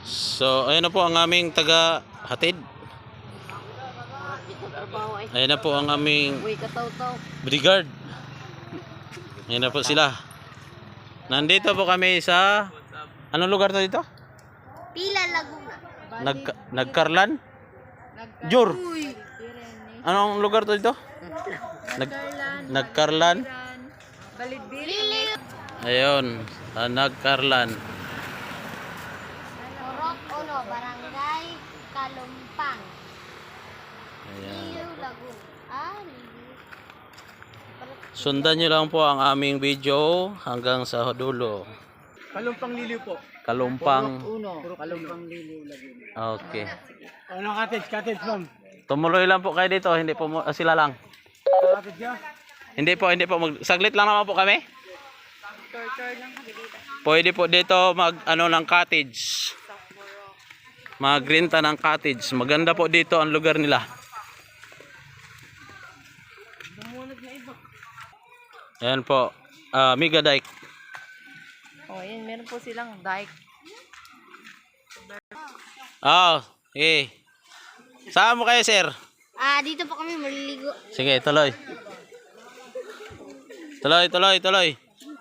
So, ayun na po ang aming taga-hatid. Ayun na po ang aming bodyguard. Ayun na po sila. Nandito po kami sa... Anong lugar to dito? Pila Laguna. Nagkarlan? Jur. Anong lugar to dito? Nagkarlan. Ayun, Nagkarlan. Orok Uno, Barangay Kalumpang. Ayan. Pila Laguna. Sundan nyo lang po ang aming video hanggang sa dulo. Kalumpang Liliw po. Kalumpang. Kalumpang Liliw Laguna. Okay. Ano cottage ma'am? Tumuloy lang po kayo dito, hindi po sila lang. Cottage ya? Hindi po saglit lang naman po kami. Pwede po dito ano ng cottage. Magrenta ng cottage. Maganda po dito ang lugar nila. Ayan po, Mega Dike. Oh, yan, meron po silang dike. Saan mo kayo, sir? Dito po kami maliligo. Sige, tuloy. Tuloy.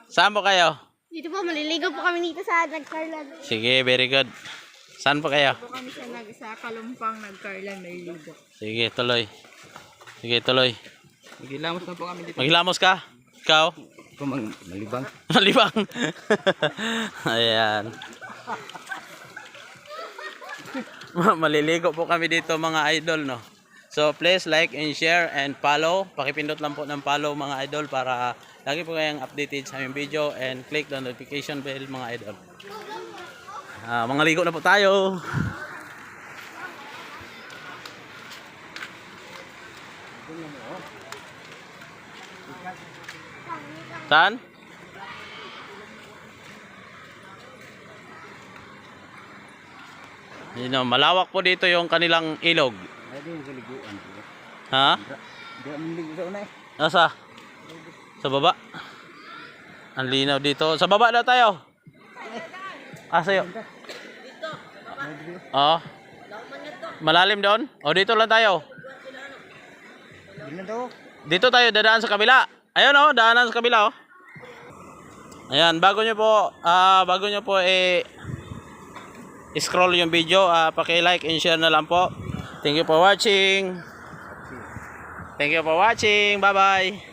Saan po kayo? Dito po maliligo po kami dito sa Nagkarlan. Sige, very good. Saan po kayo? Po kami sa Kalumpang, Nagkarlan, Mailigo. Sige, tuloy. Maghilamos na po kami dito. Maghilamos ka? Ikaw? Malibang. Malibang. Ayan. Maliligo po kami dito mga idol, no? So please like and share and follow. Pakipindot lang po ng follow mga idol para lagi po kayong updated sa aming video and click the notification bell mga idol. Mga ligo na po tayo. Saan? Malawak po dito yung kanilang ilog. Ha? Nasa? Sa baba? Ang linaw dito. Sa baba na tayo. Sa'yo. Oo. Malalim doon? O dito lang tayo. Dito tayo dadaan sa kabila. Ayun oh, daanan sa kabila oh. Ayan, bago nyo po scroll yung video, paki-like and share na lang po. Thank you for watching. Bye-bye.